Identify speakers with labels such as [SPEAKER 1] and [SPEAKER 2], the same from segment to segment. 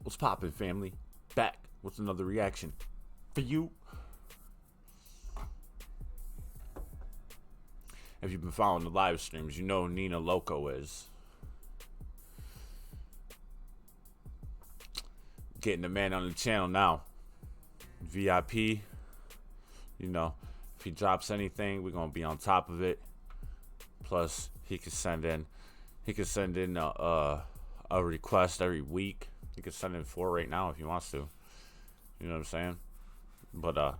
[SPEAKER 1] What's poppin', family? Back with another reaction for you. If you've been following the live streams, you know who Nina Loco is. Getting the man on the channel now. VIP. You know, if he drops anything, we're gonna be on top of it. Plus, he could send in a request every week. He could send in 4 right now if he wants to. You know what I'm saying? But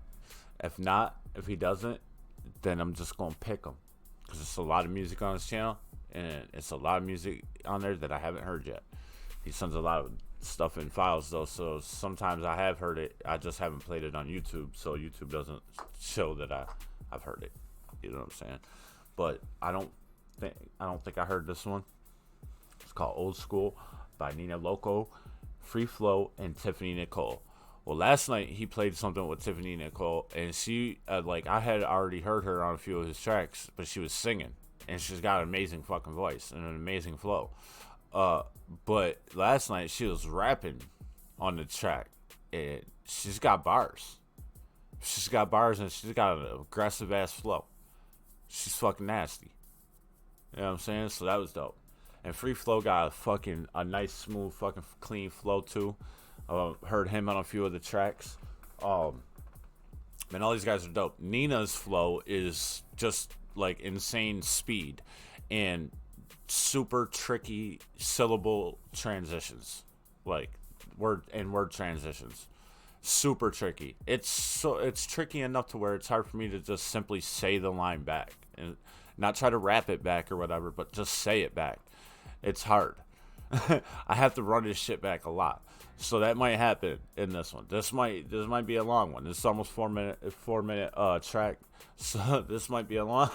[SPEAKER 1] if not, if he doesn't, then I'm just gonna pick him, because there's a lot of music on his channel, and it's a lot of music on there that I haven't heard yet. He sends a lot of stuff in files though, so sometimes I have heard it, I just haven't played it on YouTube, so YouTube doesn't show that I've heard it. You know what I'm saying? But I don't think I heard this one. It's called Old School by Nina Loco, Free Flow, and Tiffany Nikole. Well, last night he played something with Tiffany Nikole, and she like, I had already heard her on a few of his tracks, but she was singing, and she's got an amazing fucking voice and an amazing flow. But last night she was rapping on the track, and she's got bars. She's got bars, and she's got an aggressive ass flow. She's fucking nasty. You know what I'm saying? So that was dope. And Free Flow got a nice, smooth, fucking clean flow too. Heard him on a few of the tracks. Man, all these guys are dope. Nina's flow is just like insane speed and super tricky syllable transitions, like word transitions. Super tricky. It's tricky enough to where it's hard for me to just simply say the line back and not try to rap it back or whatever, but just say it back. It's hard. I have to run this shit back a lot. So that might happen in this one. This might be a long one. This is almost 4 minute track. So this might be a long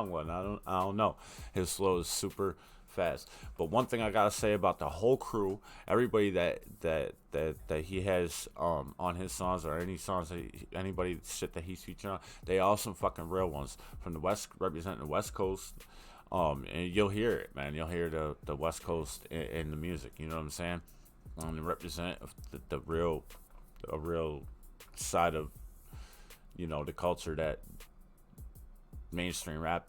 [SPEAKER 1] one. I don't know. His flow is super fast. But one thing I gotta say about the whole crew, everybody that he has on his songs, or any songs anybody shit that he's featuring on, they all some fucking real ones from the West, representing the West Coast. And you'll hear it, man. You'll hear the West Coast in the music. You know what I'm saying? They represent the real side of, you know, the culture that mainstream rap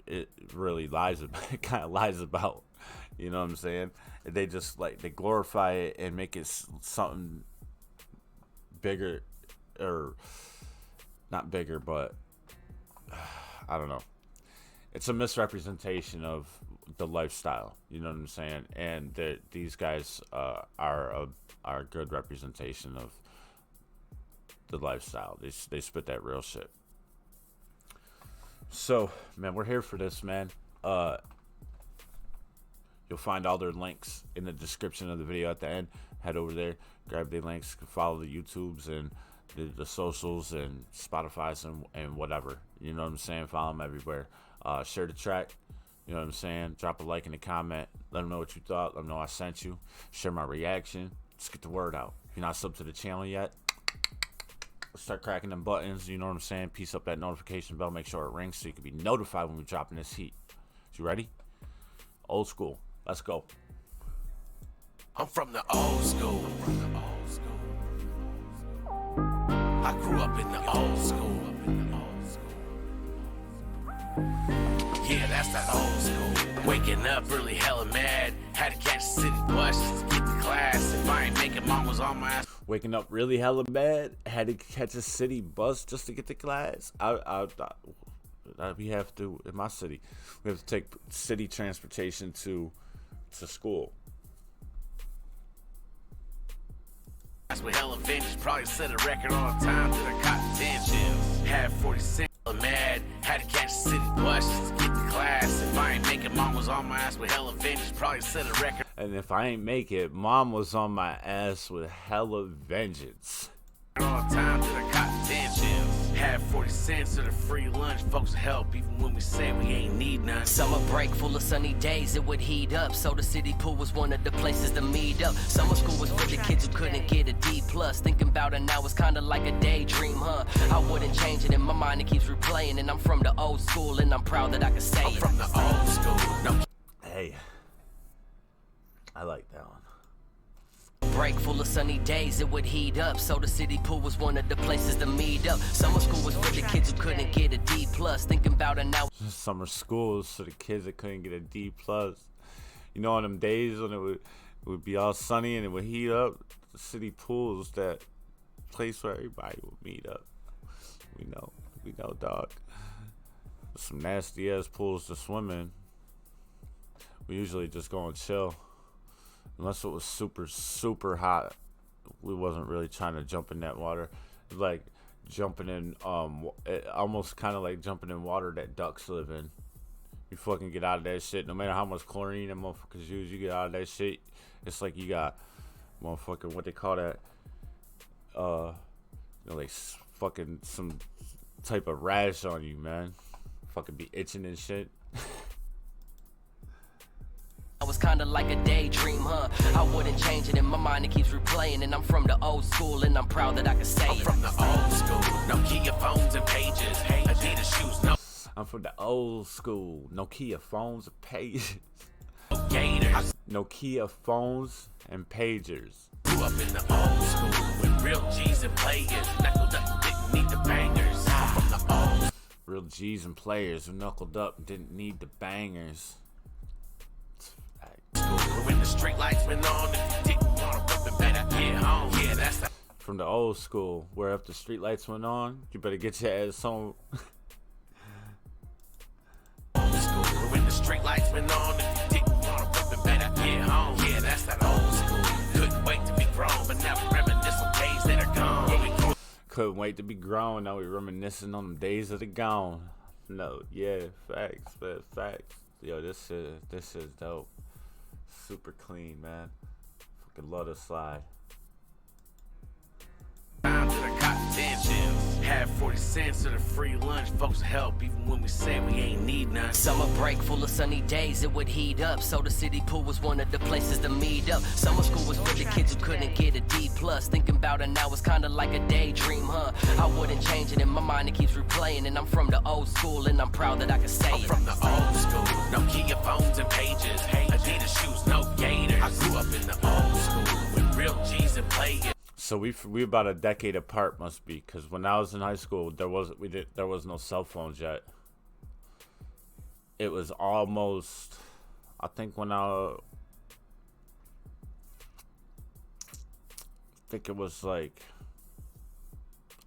[SPEAKER 1] it really lies about. It kind of lies about. You know what I'm saying? They just they glorify it and make it something bigger, or not bigger, but I don't know. It's a misrepresentation of the lifestyle, you know what I'm saying? And these guys are a good representation of the lifestyle. They spit that real shit. So, man, we're here for this, man. You'll find all their links in the description of the video at the end. Head over there, grab the links, follow the YouTubes and the socials and Spotify's and whatever. You know what I'm saying? Follow them everywhere. Share the track. You know what I'm saying? Drop a like in the comment. Let them know what you thought. Let them know I sent you. Share my reaction. Let's get the word out. If you're not subbed to the channel yet, let's start cracking them buttons. You know what I'm saying? Piece up that notification bell. Make sure it rings so you can be notified when we're dropping this heat. You ready? Old school. Let's go.
[SPEAKER 2] I'm from the old school. I grew up in the old school. Yeah, that's that old school. Waking up really hella mad. Had to catch a city bus just to get to class. If I ain't making, mom was on my ass.
[SPEAKER 1] Waking up really hella mad. Had to catch a city bus just to get to class. We have to, in my city, we have to take city transportation to school.
[SPEAKER 2] That's what hella vintage. Probably set a record on time till I caught detention. Had 40 cents. Mad, had to catch a city bus just to get to class. If I ain't making, mom was on my ass with hella vengeance. Probably set a record.
[SPEAKER 1] And if I ain't make it, mom was on my ass with hella vengeance.
[SPEAKER 2] All the time till I caught detention. Had 40 cents to the free lunch. Folks help even when we say we ain't need none.
[SPEAKER 3] Summer break full of sunny days, it would heat up. So the city pool was one of the places to meet up. Summer school was for the kids who couldn't get a D+. Thinking about it now, it's kinda like a daydream, huh? I wouldn't change it in my mind, it keeps replaying. And I'm from the old school, and I'm proud that I can say
[SPEAKER 2] I'm from the old school. No.
[SPEAKER 1] Hey, I like that one.
[SPEAKER 3] break full of sunny days, it would heat up. So the city pool was one of the places to meet up. Summer school was for the kids who couldn't get a D+. Thinking about it now.
[SPEAKER 1] Summer schools for the kids that couldn't get a D+. You know, on them days when it would be all sunny and it would heat up, the city pool was that place where everybody would meet up. We know, dog. Some nasty ass pools to swim in. We usually just go and chill. Unless it was super, super hot, we wasn't really trying to jump in that water. Like jumping in, almost kind of like jumping in water that ducks live in. You fucking get out of that shit. No matter how much chlorine them motherfuckers use, you get out of that shit. It's like you got motherfucking, what they call that? Like fucking some type of rash on you, man. Fucking be itching and shit.
[SPEAKER 3] I was kinda like a daydream, huh? I wouldn't change it. In my mind it keeps replaying. And I'm from the old school and I'm proud that I can say it.
[SPEAKER 2] I'm from the old school, Nokia phones and pages, Adidas shoes, no
[SPEAKER 1] I'm from the old school, Nokia phones and pages.
[SPEAKER 2] gators.
[SPEAKER 1] Nokia phones and pagers.
[SPEAKER 2] Grew up in the old school with real G's and players. Knuckled up, didn't need the bangers. I'm from the old
[SPEAKER 1] Real G's and players who knuckled up and didn't need the bangers.
[SPEAKER 2] school. When the street lights went on, if you didn't want to rip it better, get home. Yeah, that's the
[SPEAKER 1] From the old school, where if the street lights went on, you better get your ass home.
[SPEAKER 2] old school. When the street lights went on, if you didn't want to rip it better, get home. Yeah, that's that old school. Couldn't wait to be grown, but now we reminisce on days that are gone. Where we grew
[SPEAKER 1] Couldn't wait to be grown. Now we reminiscing on them days that are gone. No, yeah, facts, man, facts. Yo, this is dope. Super clean, man. Fucking love to slide.
[SPEAKER 2] down to the cotton tension. Had 40 cents to the free lunch. Folks help even when we said we ain't need none.
[SPEAKER 3] Summer break full of sunny days, it would heat up. So the city pool was one of the places to meet up. Summer school was for the kids who couldn't get a D+. Thinking about it now, it's kinda like a daydream, huh? I wouldn't change it. In my mind it keeps replaying. And I'm from the old school and I'm proud that I can say
[SPEAKER 2] I'm
[SPEAKER 3] it.
[SPEAKER 2] from the old school, Nokia phones and pages, Adidas shoes, no gators. I grew up in the old school with real G's and players.
[SPEAKER 1] So we about a decade apart, must be, because when I was in high school, there was no cell phones yet. It was almost, I think it was like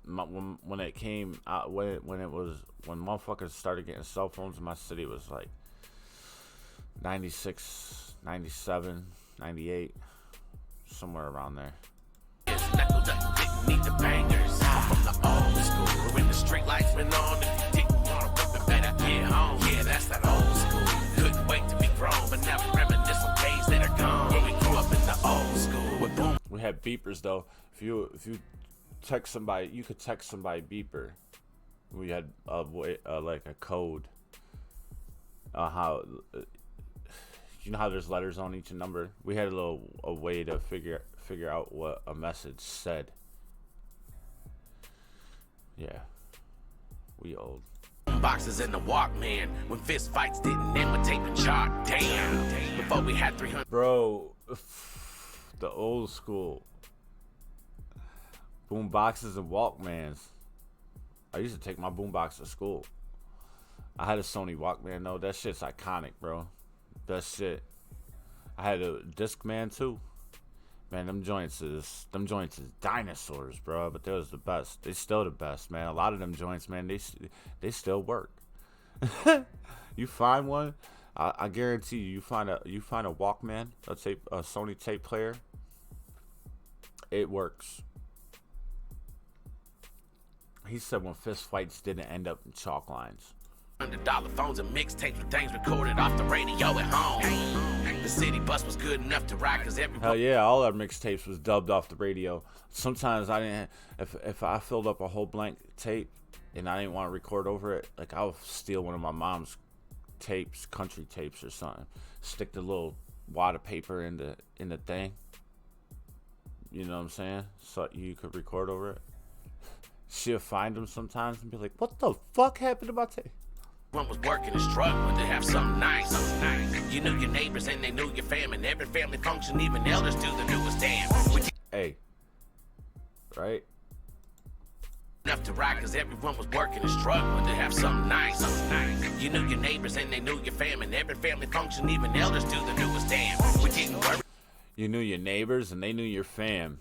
[SPEAKER 1] when it came out, when motherfuckers started getting cell phones in my city, it was like 96, 97, 98, somewhere around there.
[SPEAKER 2] Knuckled up, didn't need the bangers. I'm from the old school. When the street lights went on, if you didn't want to rip it better, get home. Yeah, that's that old school. Couldn't wait to be grown, but now we reminisce on days that are gone. Where we grew up in the old school with boom.
[SPEAKER 1] We had beepers though. If you text somebody, you could text somebody beeper. We had like a code. How you know how there's letters on each number? We had a way to figure out what a message said. Yeah, we old.
[SPEAKER 2] Boxes in the Walkman when fist fights didn't imitate the chart. Damn. Before we had 300.
[SPEAKER 1] Bro, the old school. Boom boxes and Walkmans. I used to take my boombox to school. I had a Sony Walkman though. That shit's iconic, bro. That shit. I had a Discman too. Man, them joints is dinosaurs, bro. But they was the best. They still the best, man. A lot of them joints, man, they still work. You find one, I guarantee you find a Walkman, a Sony tape player. It works. He said when fist fights didn't end up in chalk lines.
[SPEAKER 2] $100 phones and mixtapes with things recorded off the radio at home. The city bus was good enough to ride cause everybody.
[SPEAKER 1] Hell yeah, all our mixtapes was dubbed off the radio. Sometimes I didn't, if I filled up a whole blank tape and I didn't want to record over it, like I'll steal one of my mom's tapes, country tapes or something, stick the little wad of paper in the thing. You know what I'm saying? So you could record over it. She'll find them sometimes and be like, "What the fuck happened to my tape?"
[SPEAKER 2] One was working and struggling to have something nice. You knew your neighbors and they knew your family. And every family function, even elders do the newest dance.
[SPEAKER 1] Hey, right?
[SPEAKER 2] Enough to ride cause everyone was working and struggling to have something nice. You knew your neighbors and they knew your family. And every family function, even elders do the newest dance. We didn't worry.
[SPEAKER 1] You knew your neighbors and they knew your fam.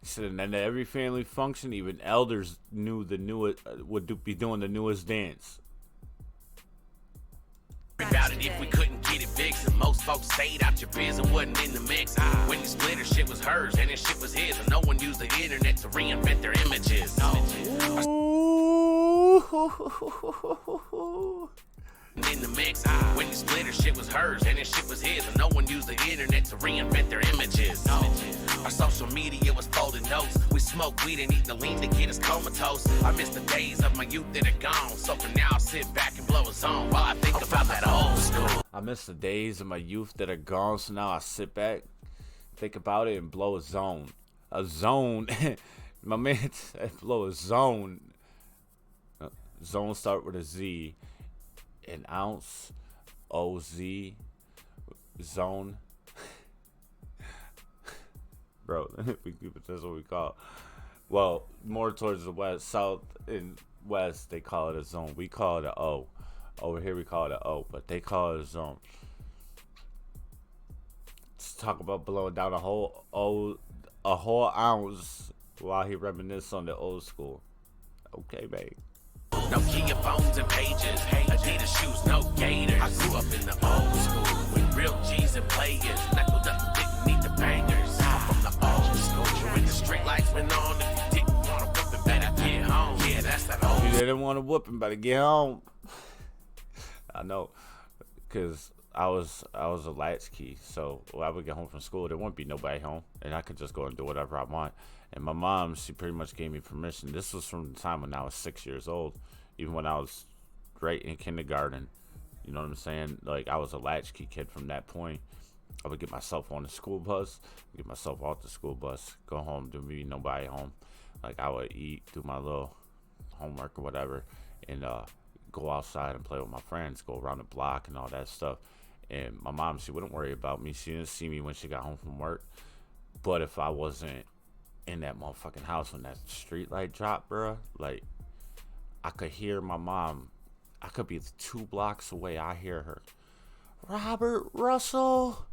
[SPEAKER 1] He said, and then every family function, even elders knew the newest be doing the newest dance.
[SPEAKER 2] About it if we couldn't get it fixed, and most folks stayed out your biz and wasn't in the mix. When you split her, shit was hers and his shit was his, and no one used the internet to reinvent their images. In the mix, when you split her, shit was hers and his shit was his, and no one used the internet to reinvent their images. Our social media was folding notes. We smoked weed and eat the lean to get us comatose. I miss the days of my youth that are gone, so for now I sit back and blow a zone while I think about that old school.
[SPEAKER 1] I miss the days of my youth that are gone, so now I sit back, think about it, and blow a zone. A zone. My man said blow a zone. Zone start with a Z. An ounce. OZ. Zone. Bro, that's what we call it. Well, more towards the west, south and west, they call it a zone. We call it an O. Over here we call it an O, but they call it a zone. Let's talk about blowing down a whole ounce while he reminisces on the old school. Okay, babe.
[SPEAKER 2] No Kia phones and pages, Adidas shoes, no gators. I grew up in the old school with real G's and players. Knuckled up and didn't need the bangers. I'm from the old school when the street lights went on. If you didn't want to whoop it, better get home. Yeah, that's that old.
[SPEAKER 1] You didn't want to whoop him, better get home. I know, cause I was a latchkey, so when I would get home from school, there wouldn't be nobody home, and I could just go and do whatever I want. And my mom, she pretty much gave me permission. This was from the time when I was 6 years old, even when I was right in kindergarten. You know what I'm saying? Like, I was a latchkey kid from that point. I would get myself on the school bus, get myself off the school bus, go home, there would be nobody home. Like, I would eat, do my little homework or whatever, and go outside and play with my friends, go around the block and all that stuff. And my mom, she wouldn't worry about me. She didn't see me when she got home from work. But if I wasn't in that motherfucking house when that street light dropped, bro, like, I could hear my mom. I could be 2 blocks away. I hear her. Robert Russell,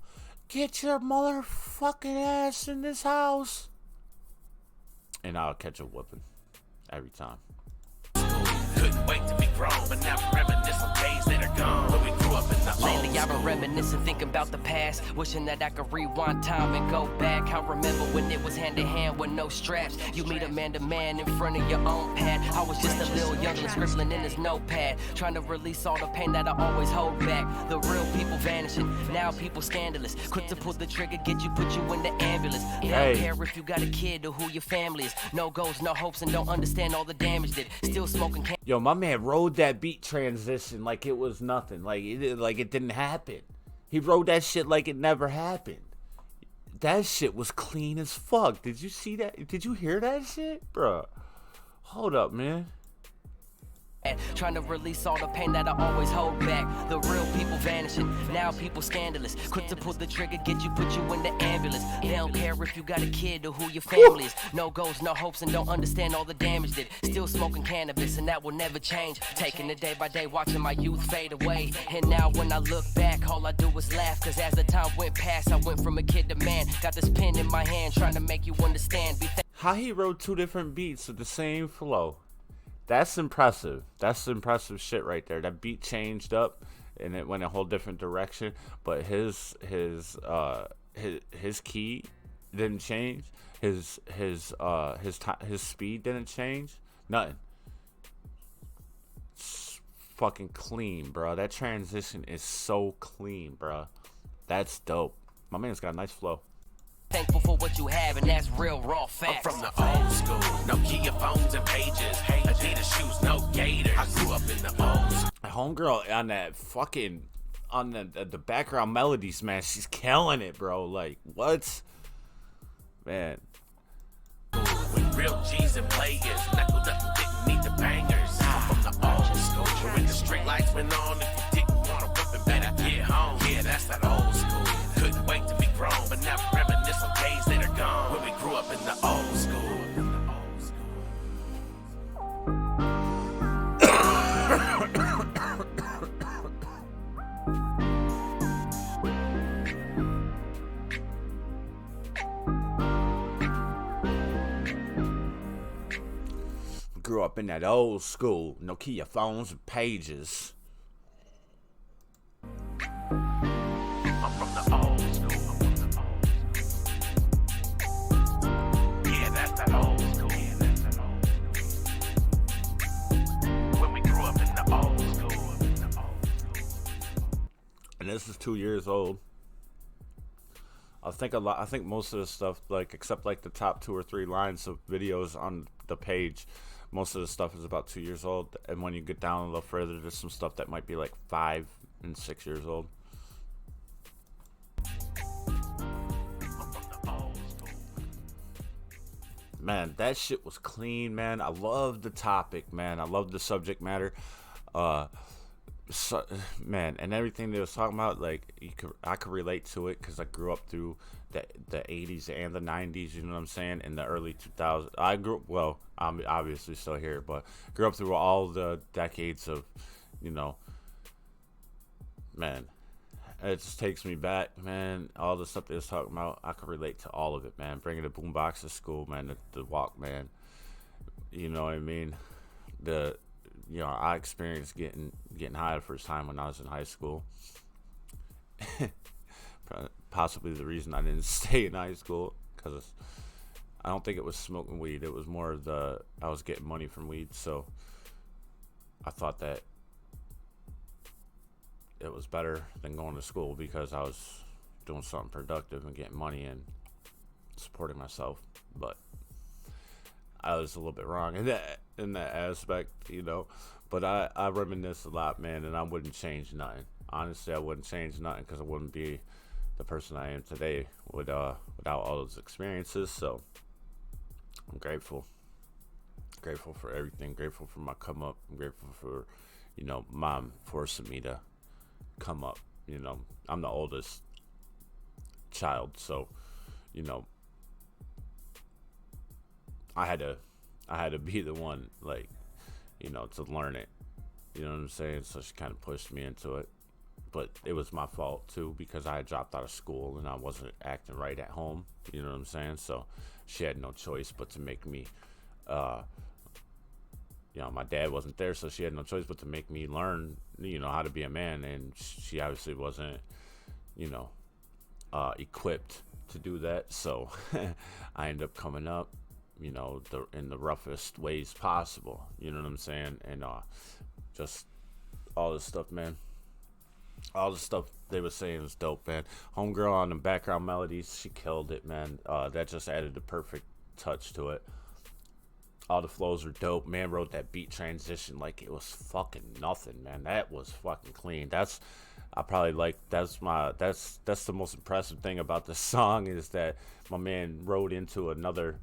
[SPEAKER 1] get your motherfucking ass in this house. And I'll catch a whooping every time.
[SPEAKER 2] Couldn't wait to be grown, but now we reminisce on days that are gone. When we grew up in the
[SPEAKER 3] Lately I've been reminiscing, thinking about the past, wishing that I could rewind time and go back. I remember when it was hand to hand with no straps. You meet a man to man in front of your own pad. I was just a little youngling scribbling in his notepad, trying to release all the pain that I always hold back. The real people vanishing, now people scandalous. Quick to pull the trigger, put you in the ambulance. They don't care if you got a kid or who your family is. No goals, no hopes, and don't understand all the damage that still smoking.
[SPEAKER 1] Yo, my man rode that beat transition like it was nothing. Like it didn't happen. He rode that shit like it never happened. That shit was clean as fuck. Did you see that? Did you hear that shit? Bruh. Hold up, man.
[SPEAKER 3] Trying to release all the pain that I always hold back. The real people vanishing, now people scandalous. Quick to pull the trigger, put you in the ambulance. They don't care if you got a kid or who your family is. No goals, no hopes, and don't understand all the damage that still smoking cannabis, and that will never change. Taking it day by day, watching my youth fade away. And now when I look back, all I do is laugh. Cause as the time went past, I went from a kid to man. Got this pen in my hand, trying to make you understand.
[SPEAKER 1] How he wrote 2 different beats with the same flow. That's impressive. That's impressive shit right there. That beat changed up and it went a whole different direction, but his key didn't change. His speed didn't change. Nothing. It's fucking clean, bro. That transition is so clean, bro. That's dope. My man's got a nice flow.
[SPEAKER 3] Thankful for what you have, and that's real raw facts.
[SPEAKER 2] I'm from the old school, no Kia phones and pages, Adidas shoes, no gators. I grew up in the old school.
[SPEAKER 1] Homegirl on that fucking, on the background melodies, man, she's killing it, bro. Like, what? Man.
[SPEAKER 2] With real G's and players, knuckled up and didn't need the bangers. I'm from the old school, when the street lights
[SPEAKER 1] Grew up in that old school Nokia phones and pages.
[SPEAKER 2] I'm from the old school. Yeah, that's that old school. When we grew up in the old school.
[SPEAKER 1] And this is 2 years old. I think most of the stuff, like except like the top 2 or 3 lines of videos on the page, most of the stuff is about 2 years old. And when you get down a little further, there's some stuff that might be like 5 and 6 years old. Man, that shit was clean, man. I love the topic, man. I love the subject matter. Man, and everything they was talking about, like I could relate to it because I grew up through the 80s and the 90s. You know what I'm saying? In the early 2000s, I'm obviously still here, but grew up through all the decades of, you know, man. It just takes me back, man. All the stuff they was talking about, I could relate to all of it, man. Bringing the boombox to school, man. The Walkman, you know what I mean? I experienced getting high the first time when I was in high school. Possibly the reason I didn't stay in high school, because I don't think it was smoking weed. It was more I was getting money from weed, so I thought that it was better than going to school because I was doing something productive and getting money and supporting myself. But I was a little bit wrong in that aspect, you know. But I reminisce a lot, man, and I wouldn't change nothing. Honestly, I wouldn't change nothing because I wouldn't be the person I am today without all those experiences. So I'm grateful for everything. Grateful for my come up. I'm grateful for, you know, mom forcing me to come up. You know, I'm the oldest child, so, you know, I had to be the one, like, you know, to learn it. You know what I'm saying? So she kind of pushed me into it. But it was my fault, too, because I had dropped out of school and I wasn't acting right at home. You know what I'm saying? So she had no choice but to make me, you know, my dad wasn't there, so she had no choice but to make me learn, you know, how to be a man. And she obviously wasn't, you know, equipped to do that. So I ended up coming up, you know, in the roughest ways possible. You know what I'm saying? And just all this stuff, man. All the stuff they were saying was dope, man. Homegirl on the background melodies, she killed it, man. That just added the perfect touch to it. All the flows were dope. Man wrote that beat transition like it was fucking nothing, man. That was fucking clean. That's the most impressive thing about the song, is that my man wrote into another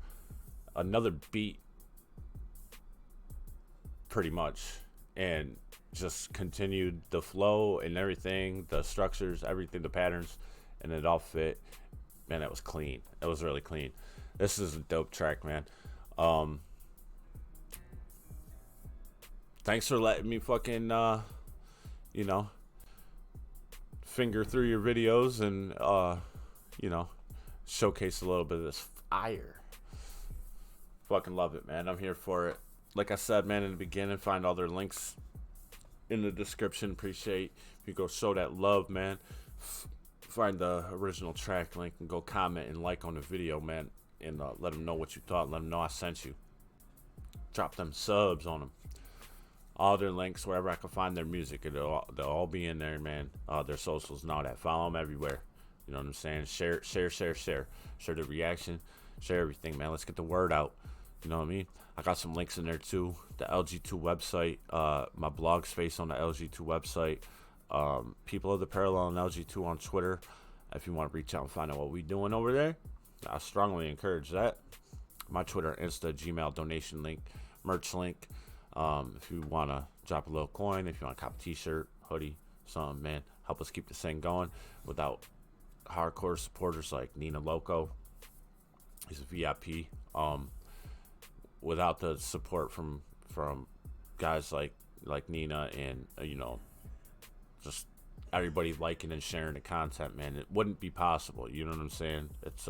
[SPEAKER 1] beat pretty much, and just continued the flow and everything, the structures, everything, the patterns, and it all fit. Man, that was clean. It was really clean. This is a dope track, man. Thanks for letting me fucking, you know, finger through your videos and, you know, showcase a little bit of this fire. Fucking love it, man. I'm here for it. Like I said, man, in the beginning, find all their links in the description. Appreciate if you go show that love, man. Find the original track link and go comment and like on the video, man. And let them know what you thought. Let them know I sent you. Drop them subs on them. All their links, wherever I can find their music, they'll all be in there, man. Their socials and all that. Follow them everywhere. You know what I'm saying? Share. Share the reaction. Share everything, man. Let's get the word out. You know what I mean? I got some links in there too. The LG2 website, my blog space on the LG2 website, people of the Parallel and LG2 on Twitter. If you want to reach out and find out what we doing over there, I strongly encourage that. My Twitter, Insta, Gmail, donation link, merch link. If you want to drop a little coin, if you want to cop a t-shirt, hoodie, something, man, help us keep this thing going. Without hardcore supporters like Loco, he's a VIP. Without the support from from guys like Nina and just everybody liking and sharing the content, man. It wouldn't be possible. You know what I'm saying? It's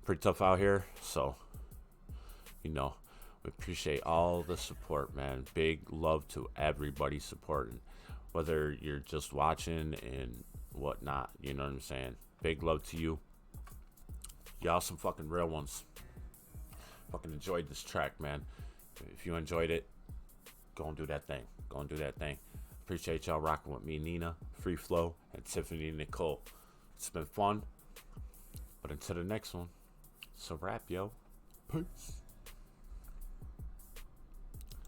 [SPEAKER 1] pretty tough out here, so we appreciate all the support, man. Big love to everybody supporting, whether you're just watching and whatnot. You know what I'm saying? Big love to you. Y'all some fucking real ones. Fucking enjoyed this track, man. If you enjoyed it, go and do that thing. Appreciate y'all rocking with me, Nina, Free Flow, and Tiffany Nikole. It's been fun. But until the next one, it's a wrap, yo. Peace.